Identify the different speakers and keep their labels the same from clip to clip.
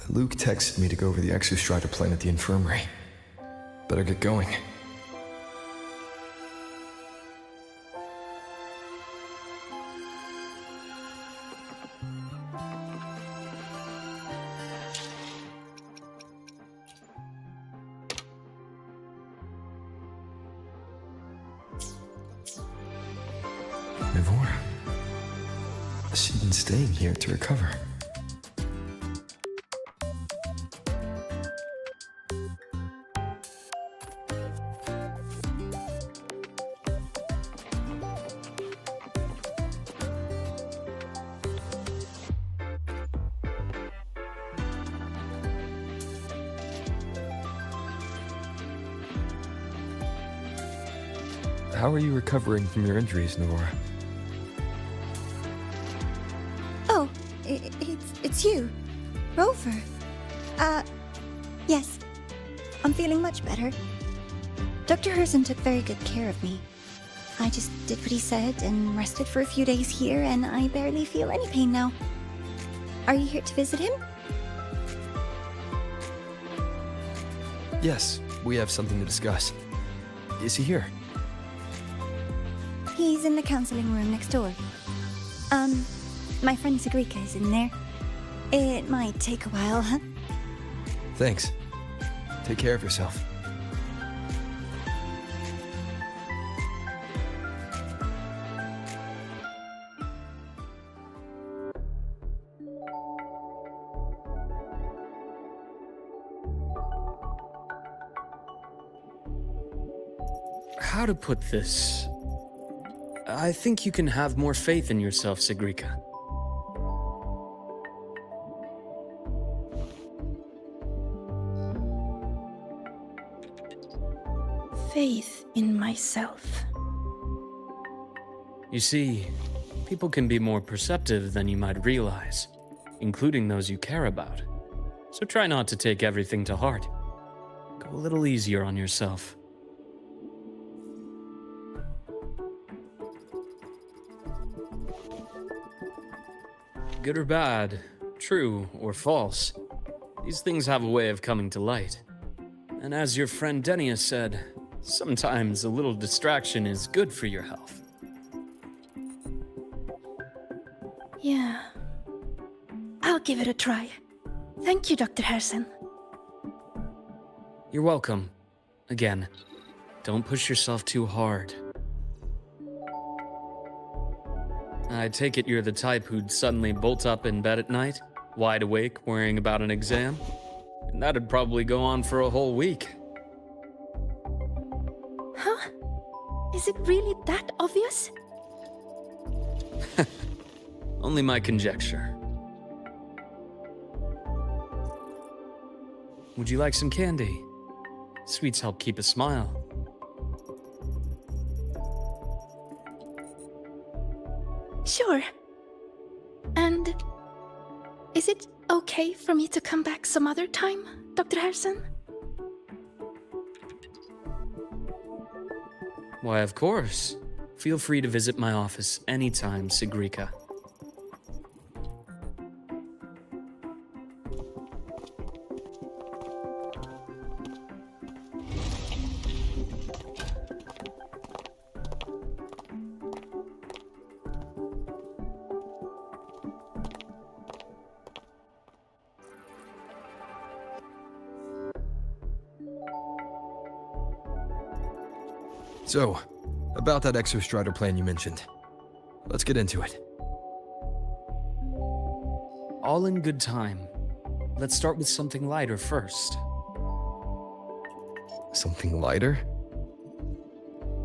Speaker 1: Luke texted me to go over the exostrider plan at the infirmary. Better get going. Wuwa. She's been staying here to recover. How are you recovering from your injuries, Nora?
Speaker 2: Oh, it's you, Rover. Yes. I'm feeling much better. Dr. Herson took very good care of me. I just did what he said and rested for a few days here, and I barely feel any pain now. Are you here to visit him?
Speaker 1: Yes, we have something to discuss. Is he here?
Speaker 2: He's in the counseling room next door. My friend Sagrika is in there. It might take a while, huh?
Speaker 1: Thanks. Take care of yourself.
Speaker 3: how to put this? I think you can have more faith in yourself, Sigrika.
Speaker 4: Faith in myself.
Speaker 3: You see, people can be more perceptive than you might realize, including those you care about. So try not to take everything to heart. Go a little easier on yourself. Good or bad, true or false, these things have a way of coming to light. And as your friend Denia said, sometimes a little distraction is good for your health.
Speaker 4: Yeah. I'll give it a try. Thank you, Dr. Harrison.
Speaker 3: You're welcome. Again, don't push yourself too hard. I take it you're the type who'd suddenly bolt up in bed at night, wide awake, worrying about an exam? And that'd probably go on for a whole week.
Speaker 4: Huh? Is it really that obvious?
Speaker 3: Only my conjecture. Would you like some candy? Sweets help keep a smile.
Speaker 4: Sure. And is it okay for me to come back some other time, Dr. Harrison?
Speaker 3: Why, of course. Feel free to visit my office anytime, Sigrika.
Speaker 1: So, about that exostrider plan you mentioned. Let's get into it.
Speaker 3: All in good time. Let's start with something lighter first.
Speaker 1: Something lighter?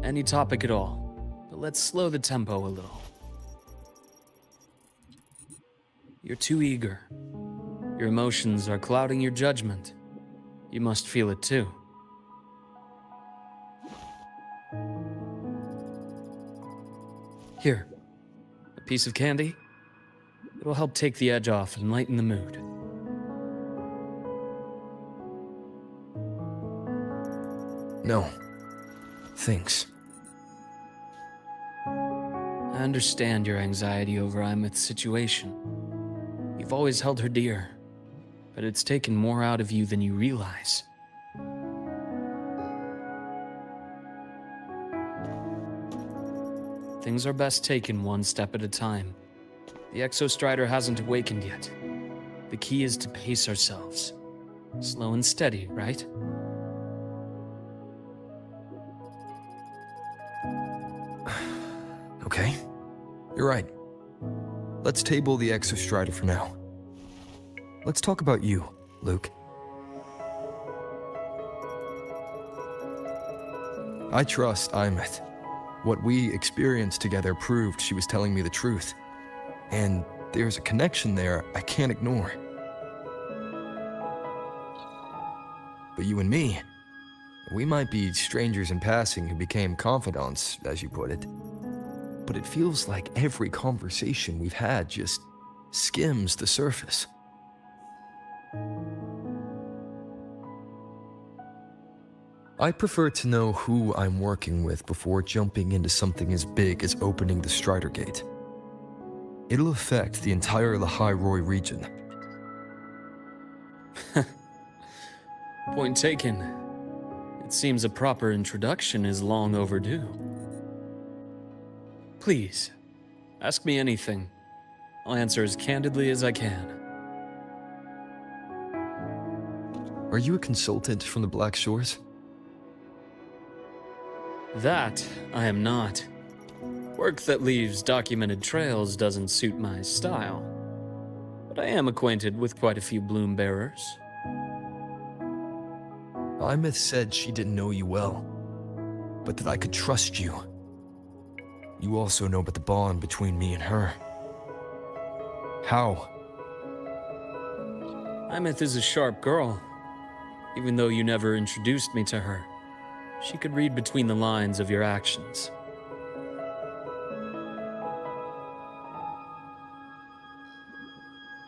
Speaker 3: Any topic at all, but let's slow the tempo a little. You're too eager. Your emotions are clouding your judgment. You must feel it too. Here, a piece of candy. It'll help take the edge off and lighten the mood.
Speaker 1: No. Thanks.
Speaker 3: I understand your anxiety over Imeth's situation. You've always held her dear, but it's taken more out of you than you realize. Things are best taken one step at a time. The Exostrider hasn't awakened yet. The key is to pace ourselves. Slow and steady, right?
Speaker 1: Okay. You're right. Let's table the Exostrider for now. Let's talk about you, Luke. I trust Imeth. What we experienced together proved she was telling me the truth. And there's a connection there I can't ignore. But you and me, we might be strangers in passing who became confidants, as you put it. But it feels like every conversation we've had just skims the surface. I prefer to know who I'm working with before jumping into something as big as opening the Strider Gate. It'll affect the entire Lahai-Roi region.
Speaker 3: Point taken. It seems a proper introduction is long overdue. Please, ask me anything. I'll answer as candidly as I can.
Speaker 1: Are you a consultant from the Black Shores?
Speaker 3: That I am not. Work that leaves documented trails doesn't suit my style. But I am acquainted with quite a few bloom bearers.
Speaker 1: Imeth said she didn't know you well. but that I could trust you. You also know about the bond between me and her. How?
Speaker 3: Imeth is a sharp girl. Even though you never introduced me to her, she could read between the lines of your actions.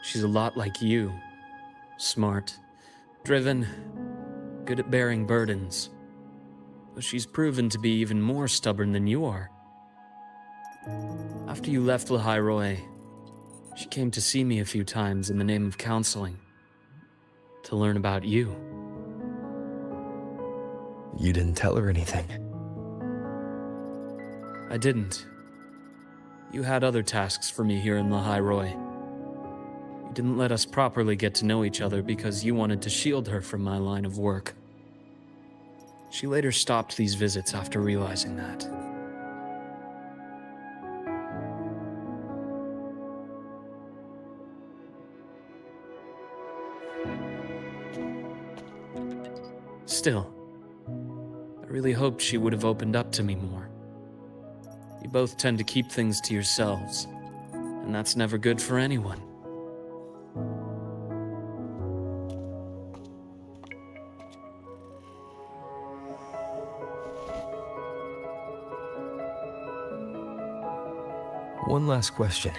Speaker 3: She's a lot like you. Smart, driven, good at bearing burdens. But she's proven to be even more stubborn than you are. After you left Lahairoi, she came to see me a few times in the name of counseling, to learn about you.
Speaker 1: You didn't tell her anything.
Speaker 3: I didn't. You had other tasks for me here in Lahairoi. You didn't let us properly get to know each other because you wanted to shield her from my line of work. She later stopped these visits after realizing that. Still, I really hoped she would have opened up to me more. You both tend to keep things to yourselves, and that's never good for anyone.
Speaker 1: One last question.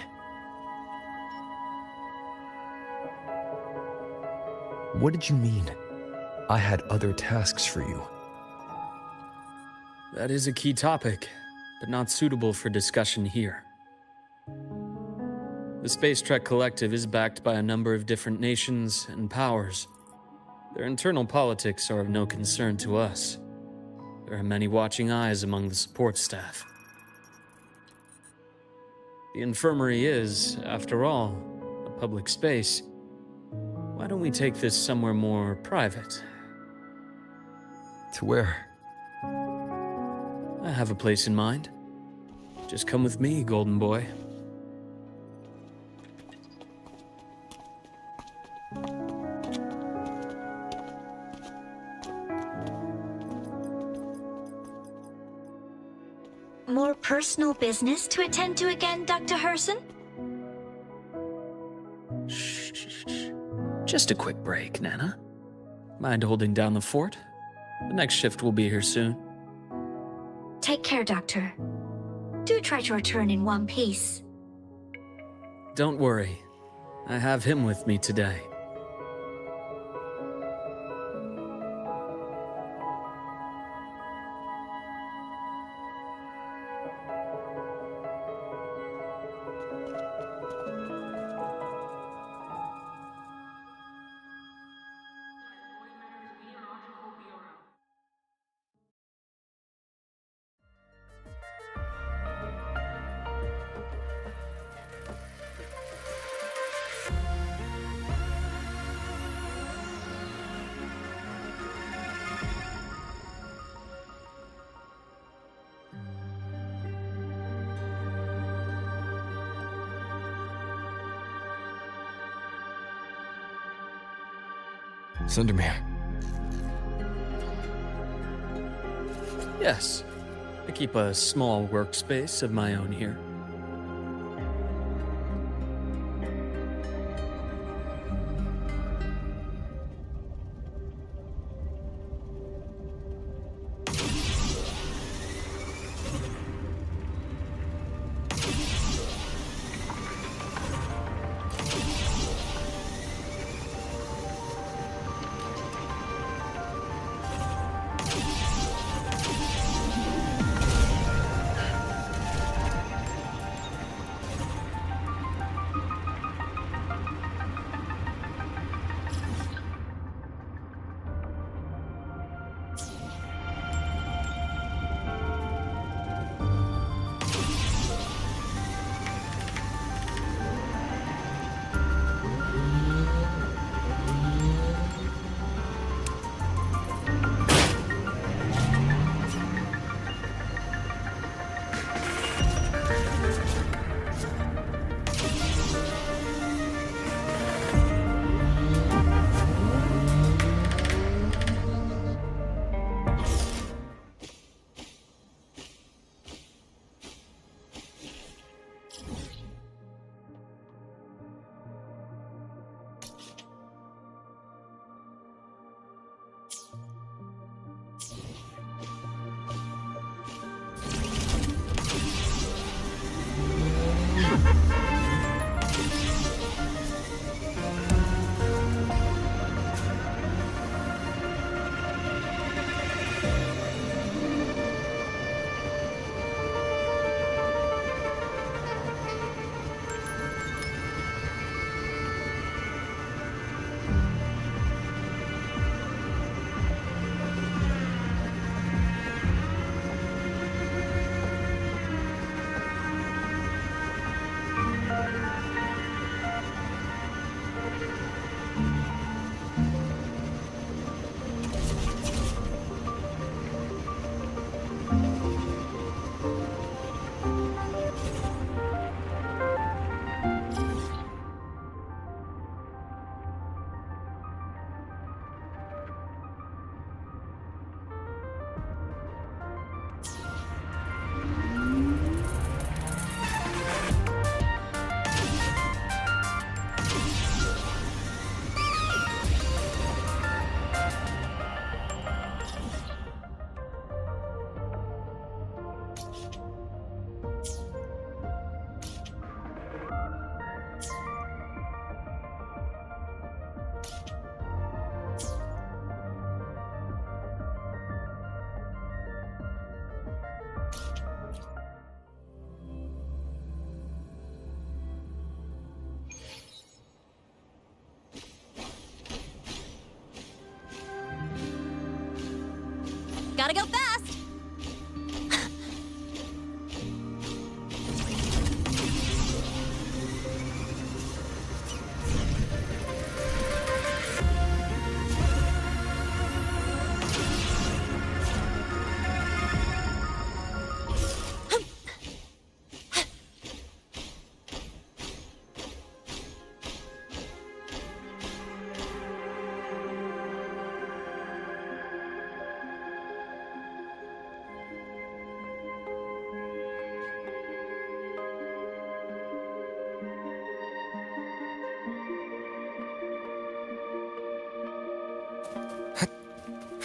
Speaker 1: What did you mean? I had other tasks for you.
Speaker 3: That is a key topic, but not suitable for discussion here. The Space Trek Collective is backed by a number of different nations and powers. Their internal politics are of no concern to us. There are many watching eyes among the support staff. The infirmary is, after all, a public space. Why don't we take this somewhere more private?
Speaker 1: To where?
Speaker 3: I have a place in mind. Just come with me, Golden Boy.
Speaker 5: More personal business to attend to again, Dr. Herson?
Speaker 3: Shh. Just a quick break, Nana. Mind holding down the fort? The next shift will be here soon.
Speaker 5: Take care, Doctor. Do try to return in one piece.
Speaker 3: Don't worry. I have him with me today.
Speaker 1: Cindermere.
Speaker 3: Yes. I keep a small workspace of my own here.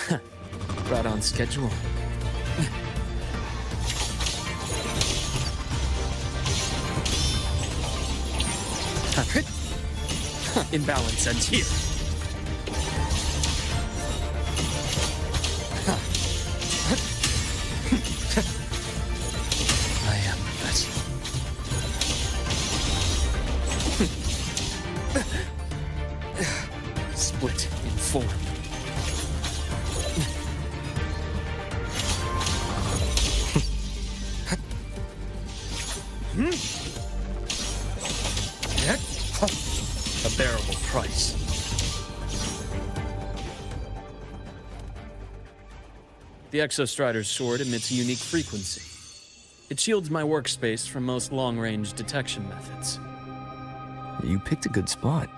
Speaker 3: Right on schedule. Imbalance ends here. I am the vessel. Split in form. A bearable price. The Exostrider's sword emits a unique frequency. It shields my workspace from most long-range detection methods.
Speaker 1: You picked a good spot.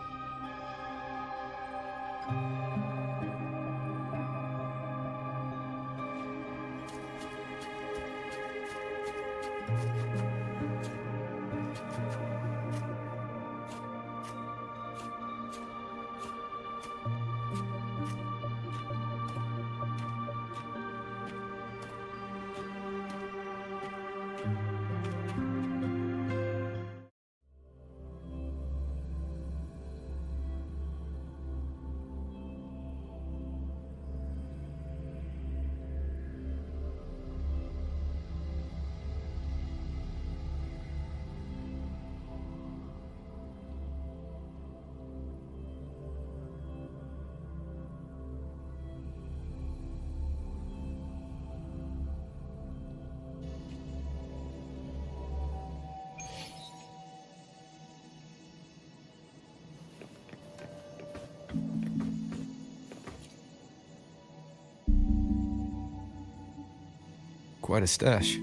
Speaker 1: Quite a stash.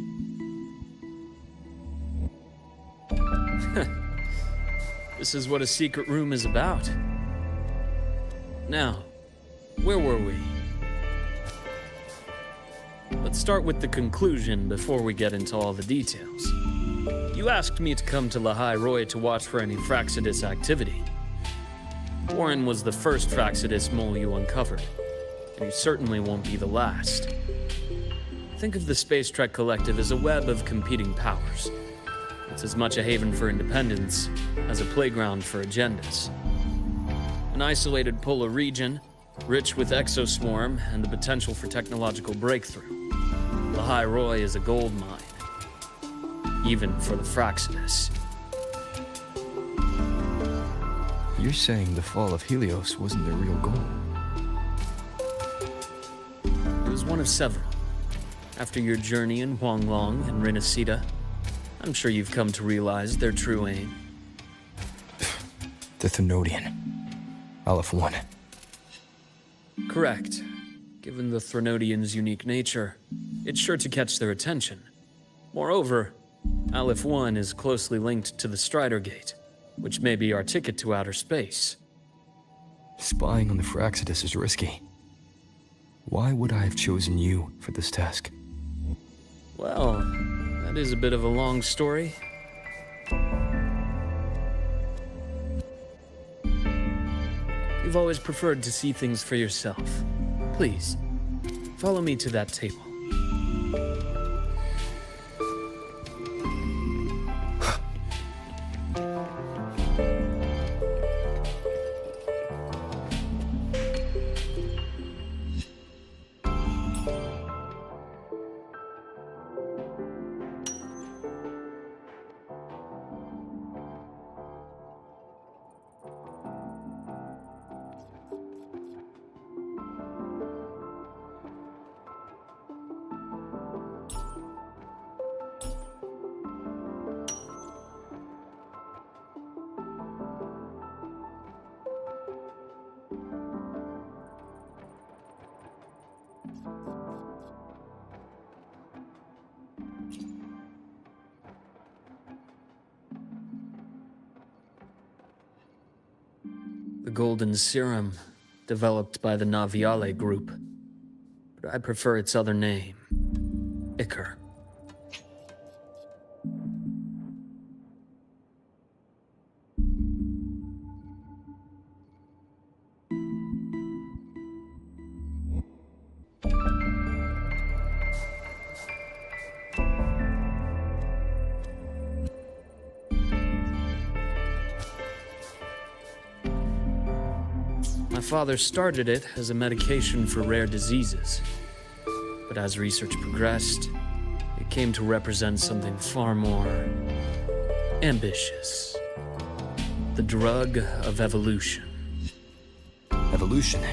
Speaker 3: This is what a secret room is about. Now, where were we? Let's start with the conclusion before we get into all the details. You asked me to come to Lahai Roy to watch for any Fraxidus activity. Warren was the first Fraxidus mole you uncovered, and you certainly won't be the last. Think of the Space Trek Collective as a web of competing powers. It's as much a haven for independence as a playground for agendas. An isolated polar region, rich with exoswarm and the potential for technological breakthrough. Lahai Roy is a gold mine, even for the Fraxidus.
Speaker 1: You're saying the fall of Helios wasn't their real goal?
Speaker 3: It was one of several. After your journey in Huanglong and Renacida, I'm sure you've come to realize their true aim.
Speaker 1: The Thenodian. Aleph 1.
Speaker 3: Correct. Given the Thenodian's unique nature, it's sure to catch their attention. Moreover, Aleph 1 is closely linked to the Strider Gate, which may be our ticket to outer space.
Speaker 1: Spying on the Fraxidus is risky. Why would I have chosen you for this task?
Speaker 3: Well, that is a bit of a long story. You've always preferred to see things for yourself. Please, follow me to that table. The golden serum, developed by the Naviale group. But I prefer its other name, Ichor. My father started it as a medication for rare diseases. But as research progressed, it came to represent something far more ambitious. The drug of evolution.
Speaker 1: Evolution.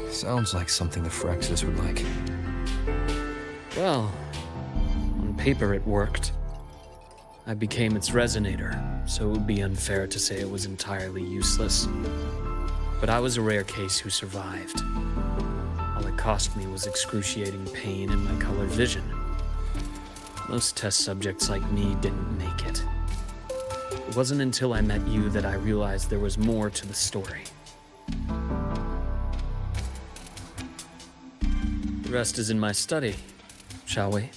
Speaker 1: Sounds like something the Phyrexis would like.
Speaker 3: Well, on paper it worked. I became its resonator, so it would be unfair to say it was entirely useless. But I was a rare case who survived. All it cost me was excruciating pain and my color vision. Most test subjects like me didn't make it. It wasn't until I met you that I realized there was more to the story. The rest is in my study, shall we?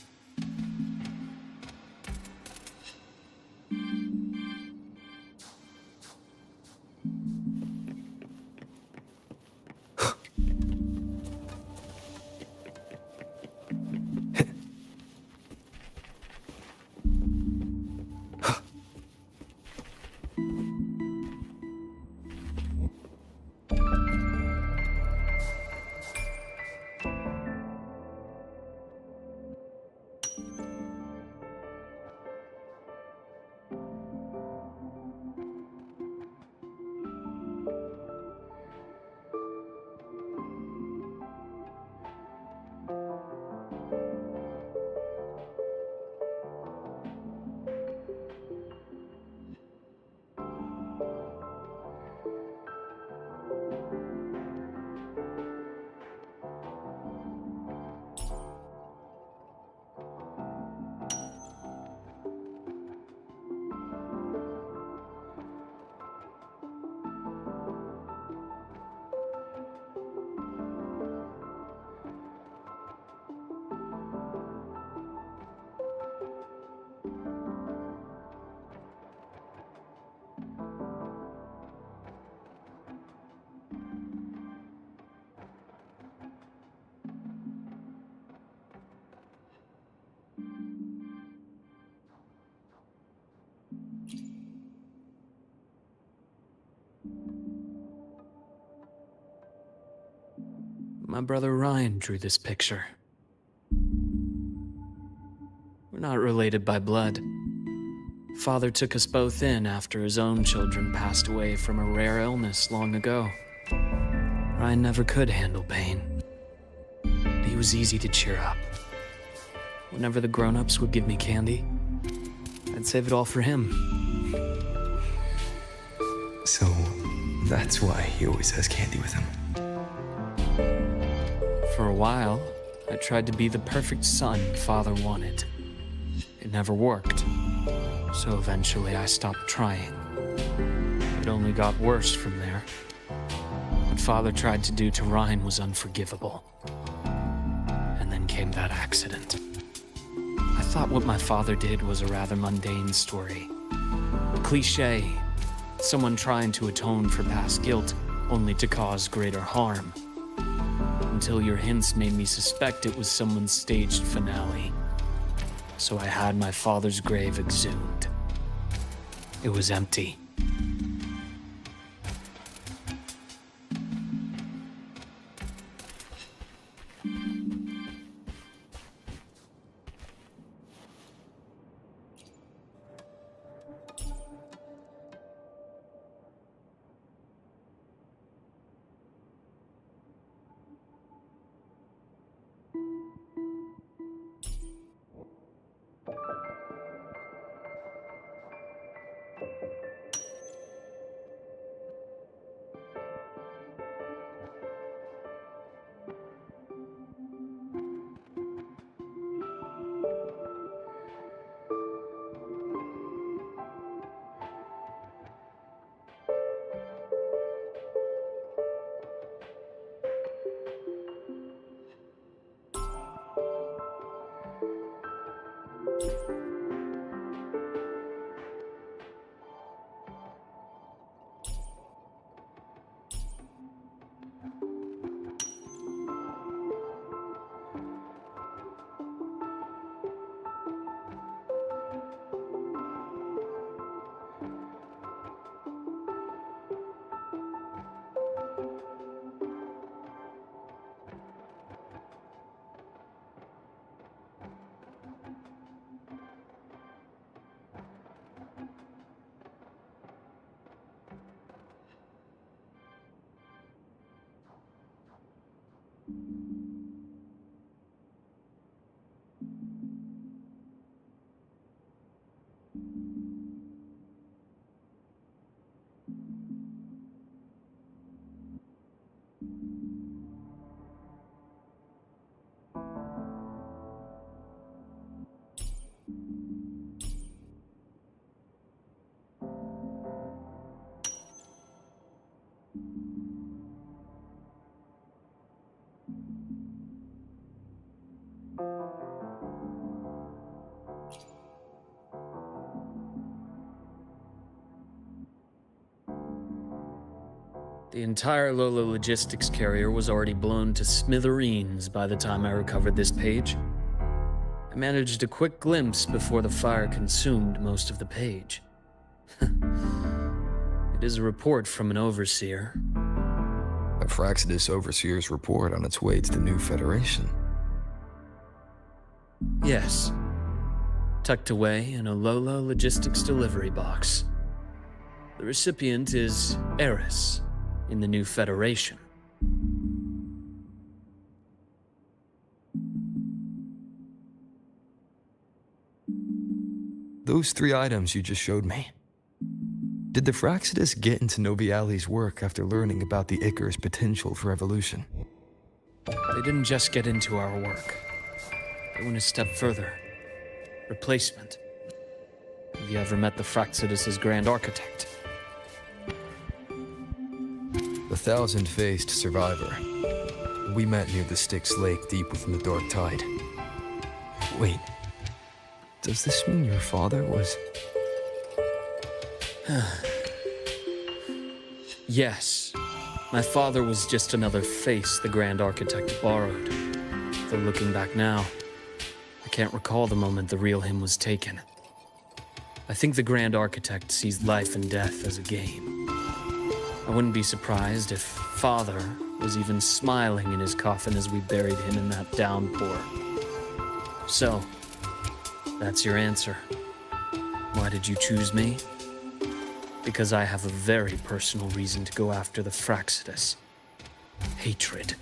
Speaker 3: My brother Ryan drew this picture. We're not related by blood. Father took us both in after his own children passed away from a rare illness long ago. Ryan never could handle pain. But he was easy to cheer up. Whenever the grown-ups would give me candy, I'd save it all for him.
Speaker 1: So, that's why he always has candy with him.
Speaker 3: For a while, I tried to be the perfect son Father wanted. It never worked, so eventually I stopped trying. It only got worse from there. What Father tried to do to Ryan was unforgivable. And then came that accident. I thought what my father did was a rather mundane story. A cliché, someone trying to atone for past guilt only to cause greater harm. Until your hints made me suspect it was someone's staged finale. So I had my father's grave exhumed. It was empty. The entire Lola logistics carrier was already blown to smithereens by the time I recovered this page. I managed a quick glimpse before the fire consumed most of the page. It is a report from an overseer.
Speaker 1: A Fraxidus Overseer's report on its way to the new Federation.
Speaker 3: Yes. Tucked away in a Lola logistics delivery box. The recipient is Eris in the new Federation.
Speaker 1: Those 3 items you just showed me. Did the Fraxidus get into Noviali's work after learning about the Icar's potential for evolution?
Speaker 3: They didn't just get into our work. They went a step further. Replacement. Have you ever met the Fraxidus' Grand Architect?
Speaker 1: The thousand-faced survivor. We met near the Styx Lake deep within the Dark Tide. Wait. Does this mean your father was...
Speaker 3: Yes. My father was just another face the Grand Architect borrowed. Though looking back now, I can't recall the moment the real him was taken. I think the Grand Architect sees life and death as a game. I wouldn't be surprised if Father was even smiling in his coffin as we buried him in that downpour. So, that's your answer. Why did you choose me? Because I have a very personal reason to go after the Fraxidus. Hatred.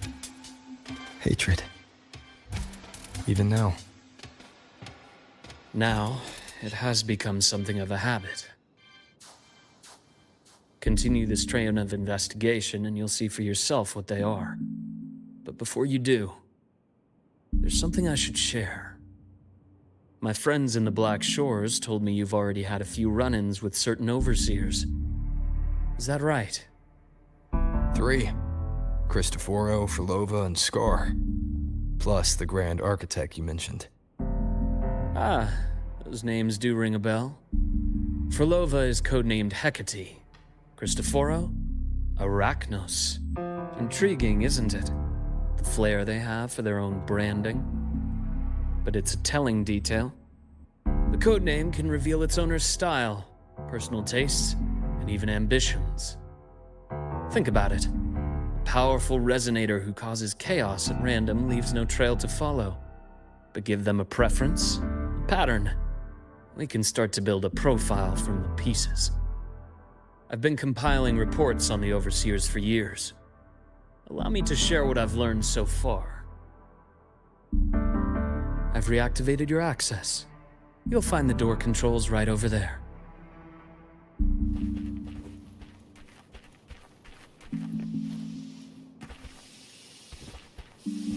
Speaker 1: Hatred. Even now.
Speaker 3: Now, it has become something of a habit. Continue this train of investigation and you'll see for yourself what they are. But before you do, there's something I should share. My friends in the Black Shores told me you've already had a few run-ins with certain overseers. Is that right?
Speaker 1: 3. Cristoforo, Frolova, and Scar. Plus the Grand Architect you mentioned.
Speaker 3: Ah, those names do ring a bell. Frolova is codenamed Hecate. Cristoforo? Arachnos. Intriguing, isn't it? The flair they have for their own branding. But it's a telling detail. The codename can reveal its owner's style, personal tastes, and even ambitions. Think about it. A powerful resonator who causes chaos at random leaves no trail to follow. But give them a preference, a pattern. We can start to build a profile from the pieces. I've been compiling reports on the Overseers for years. Allow me to share what I've learned so far. I've reactivated your access. You'll find the door controls right over there.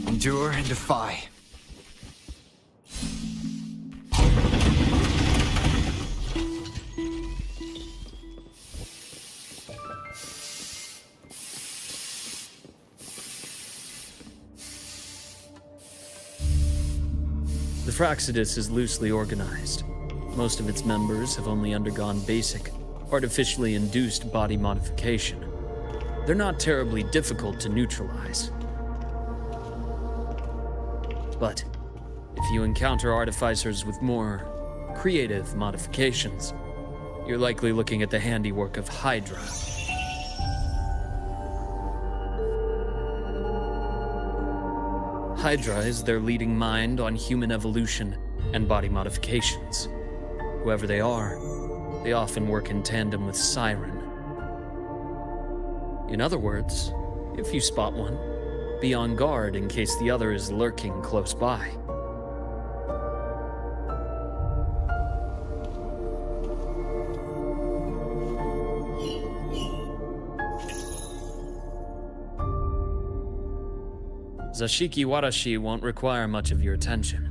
Speaker 1: Endure and defy.
Speaker 3: The Fraxidus is loosely organized. Most of its members have only undergone basic, artificially induced body modification. They're not terribly difficult to neutralize. But if you encounter artificers with more creative modifications, you're likely looking at the handiwork of Hydra. Hydra is their leading mind on human evolution and body modifications. Whoever they are, they often work in tandem with Siren. In other words, if you spot one, be on guard in case the other is lurking close by. Zashiki Warashi won't require much of your attention.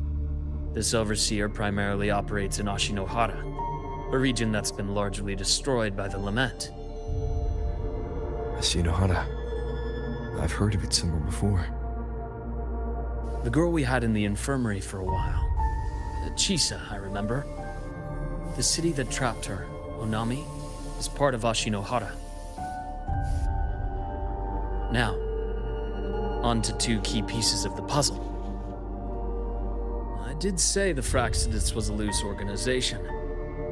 Speaker 3: This overseer primarily operates in Ashinohara, a region that's been largely destroyed by the Lament.
Speaker 1: Ashinohara. I've heard of it somewhere before.
Speaker 3: The girl we had in the infirmary for a while. Chisa, I remember. The city that trapped her, Onami, is part of Ashinohara. Now, on to two key pieces of the puzzle. I did say the Fraxidus was a loose organization,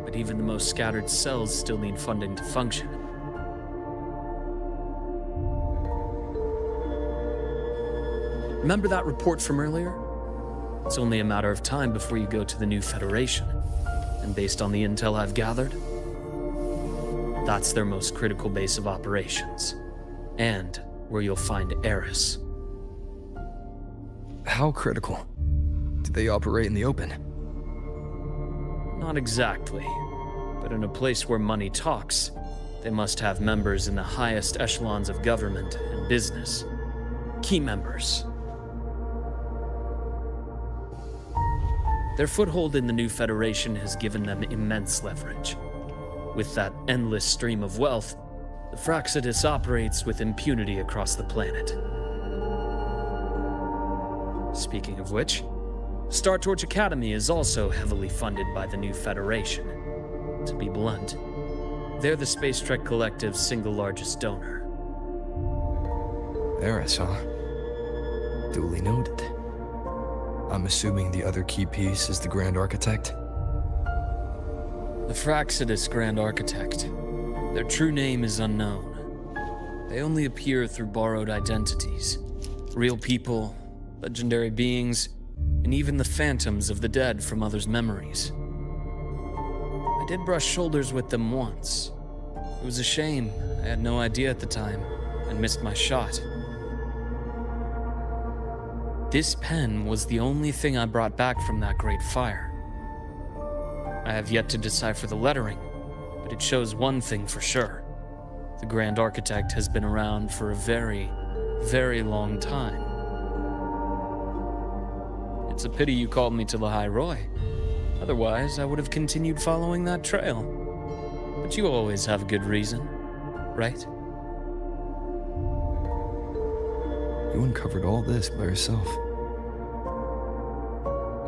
Speaker 3: but even the most scattered cells still need funding to function. Remember that report from earlier? It's only a matter of time before you go to the new Federation, and based on the intel I've gathered, that's their most critical base of operations, and where you'll find Eris.
Speaker 1: How critical? Do they operate in the open?
Speaker 3: Not exactly, but in a place where money talks, they must have members in the highest echelons of government and business. Key members. Their foothold in the new Federation has given them immense leverage. With that endless stream of wealth, the Fraxidus operates with impunity across the planet. Speaking of which, Star Torch Academy is also heavily funded by the new Federation. To be blunt, they're the Space Trek Collective's single largest donor.
Speaker 1: Eris, huh? Duly noted. I'm assuming the other key piece is the Grand Architect?
Speaker 3: The Fraxidus Grand Architect. Their true name is unknown. They only appear through borrowed identities. Real people, legendary beings, and even the phantoms of the dead from others' memories. I did brush shoulders with them once. It was a shame. I had no idea at the time, and missed my shot. This pen was the only thing I brought back from that great fire. I have yet to decipher the lettering, but it shows one thing for sure. The Grand Architect has been around for a very, very long time. It's a pity you called me to Lahai Roy. Otherwise, I would have continued following that trail. But you always have a good reason, right?
Speaker 1: You uncovered all this by yourself.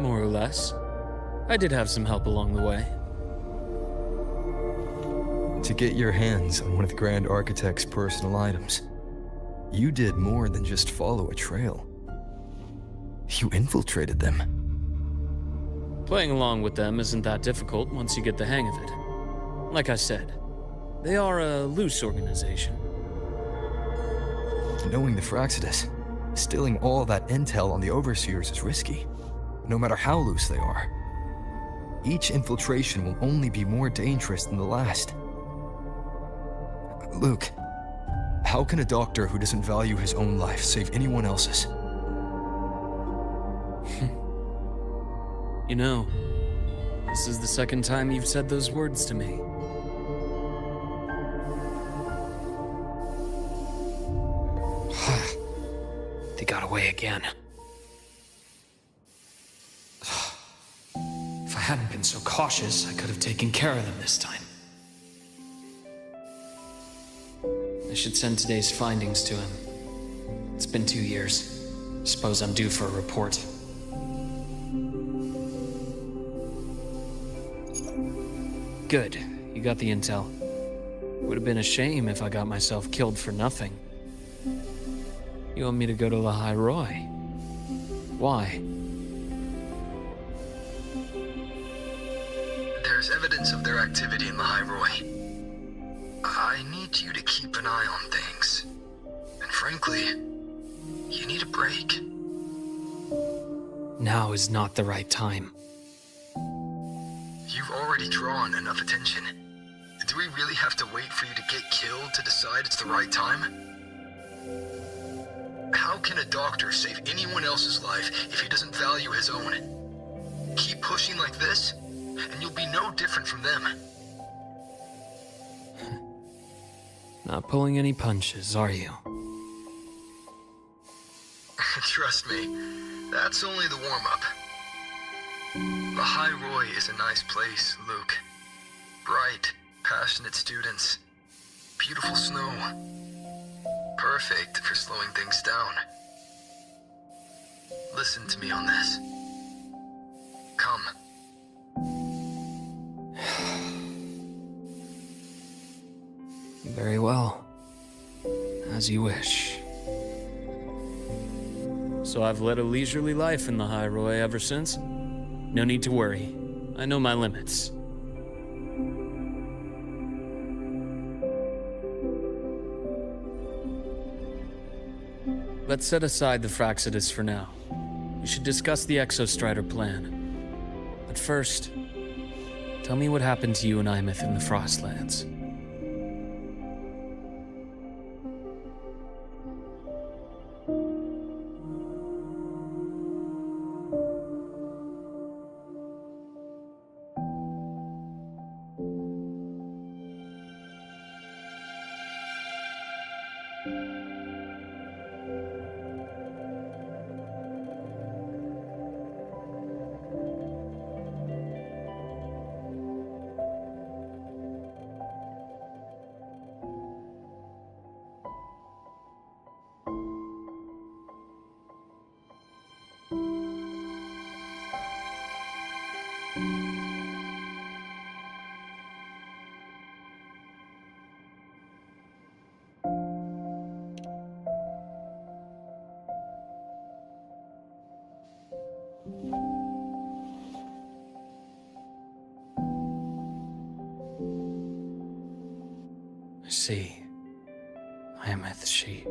Speaker 3: More or less. I did have some help along the way.
Speaker 1: To get your hands on one of the Grand Architect's personal items, you did more than just follow a trail. You infiltrated them.
Speaker 3: Playing along with them isn't that difficult once you get the hang of it. Like I said, they are a loose organization.
Speaker 1: Knowing the Fraxidus, stealing all that intel on the Overseers is risky, no matter how loose they are. Each infiltration will only be more dangerous than the last. Luke, how can a doctor who doesn't value his own life save anyone else's?
Speaker 3: You know, this is the second time you've said those words to me. They got away again. If I hadn't been so cautious, I could have taken care of them this time. I should send today's findings to him. It's been 2 years. Suppose I'm due for a report. Good. You got the intel. Would have been a shame if I got myself killed for nothing. You want me to go to Lahai Roy? Why?
Speaker 1: There's evidence of their activity in Lahai Roy. I need you to keep an eye on things. And frankly, you need a break.
Speaker 3: Now is not the right time.
Speaker 1: You've already drawn enough attention. Do we really have to wait for you to get killed to decide it's the right time? How can a doctor save anyone else's life if he doesn't value his own? Keep pushing like this, and you'll be no different from them.
Speaker 3: Not pulling any punches, are you?
Speaker 1: Trust me, that's only the warm-up. Lahai Roy is a nice place, Luke. Bright, passionate students. Beautiful snow. Perfect for slowing things down. Listen to me on this. Come.
Speaker 3: Very well. As you wish. so I've led a leisurely life in the High Roy ever since. No need to worry. I know my limits. Let's set aside the Fraxidus for now. We should discuss the Exostrider plan. But first, tell me what happened to you and Imeth in the Frostlands. I see. Imeth, she...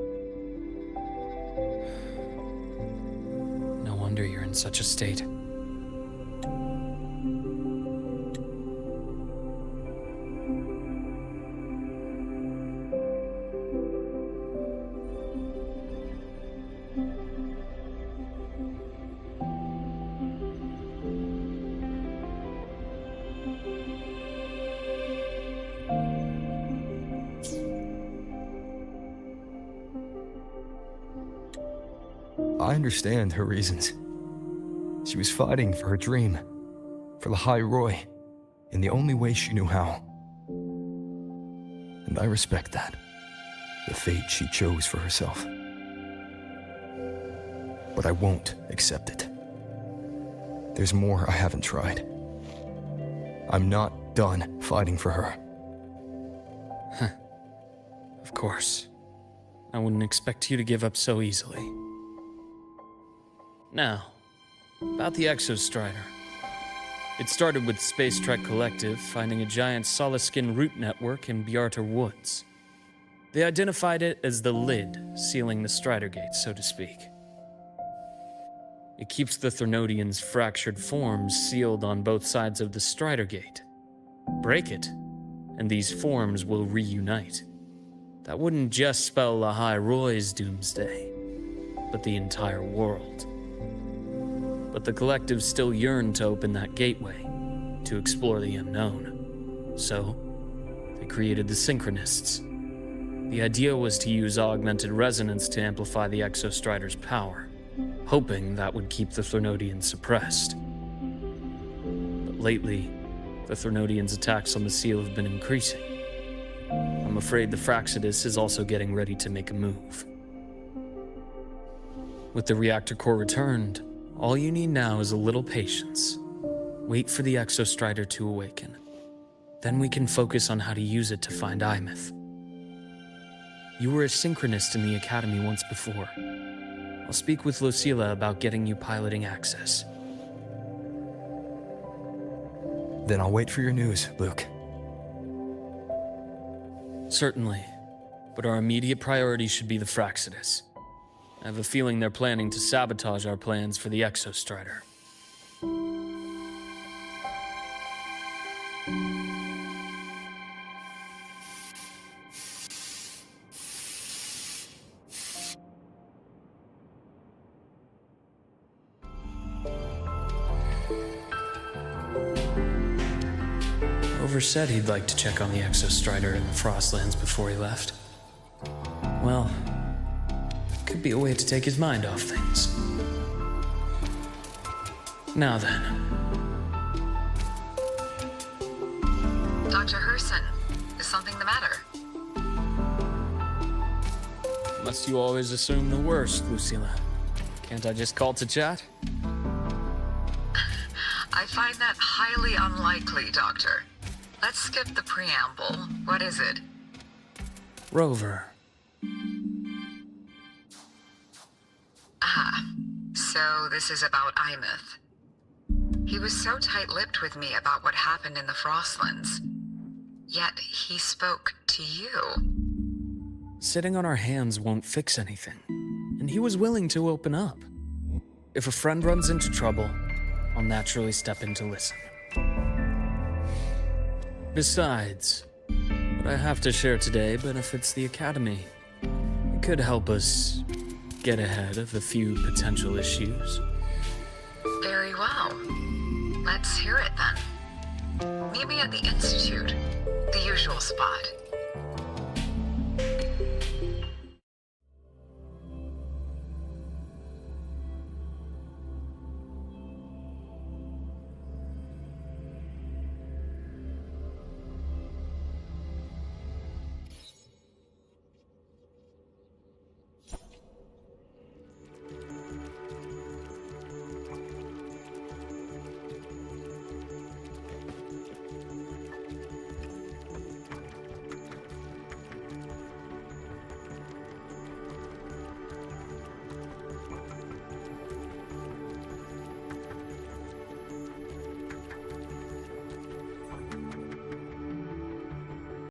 Speaker 3: No wonder you're in such a state.
Speaker 1: I understand her reasons. She was fighting for her dream, for the High Roy, in the only way she knew how. And I respect that, the fate she chose for herself. But I won't accept it. There's more I haven't tried. I'm not done fighting for her.
Speaker 3: Of course. I wouldn't expect you to give up so easily. Now, about the Exostrider. It started with Space Trek Collective finding a giant Soliskin root network in Bjartar Woods. They identified it as the lid sealing the Strider Gate, so to speak. It keeps the Threnodians' fractured forms sealed on both sides of the Strider Gate. Break it, and these forms will reunite. That wouldn't just spell the High Roy's doomsday, but the entire world. But the Collective still yearned to open that gateway, to explore the unknown. So, they created the Synchronists. The idea was to use augmented resonance to amplify the Exostrider's power, hoping that would keep the Threnodians suppressed. But lately, the Threnodians' attacks on the seal have been increasing. I'm afraid the Fraxidus is also getting ready to make a move. With the reactor core returned, all you need now is a little patience. Wait for the Exostrider to awaken. Then we can focus on how to use it to find Imeth. You were a synchronist in the Academy once before. I'll speak with Lucilla about getting you piloting access.
Speaker 1: Then I'll wait for your news, Luke.
Speaker 3: Certainly, but our immediate priority should be the Fraxidus. I have a feeling they're planning to sabotage our plans for the Exostrider. Rover said he'd like to check on the Exostrider in the Frostlands before he left. Well, could be a way to take his mind off things. Now then.
Speaker 6: Dr. Herson, is something the matter?
Speaker 3: Must you always assume the worst, Lucilla? Can't I just call to chat?
Speaker 6: I find that highly unlikely, Doctor. Let's skip the preamble. What is it?
Speaker 3: Rover.
Speaker 6: Ah, So this is about Imeth. He was so tight-lipped with me about what happened in the Frostlands. Yet he spoke to you.
Speaker 3: Sitting on our hands won't fix anything, and he was willing to open up. If a friend runs into trouble, I'll naturally step in to listen. Besides, what I have to share today benefits the Academy. It could help us get ahead of a few potential issues.
Speaker 6: Very well. Let's hear it then. Meet me at the Institute, the usual spot.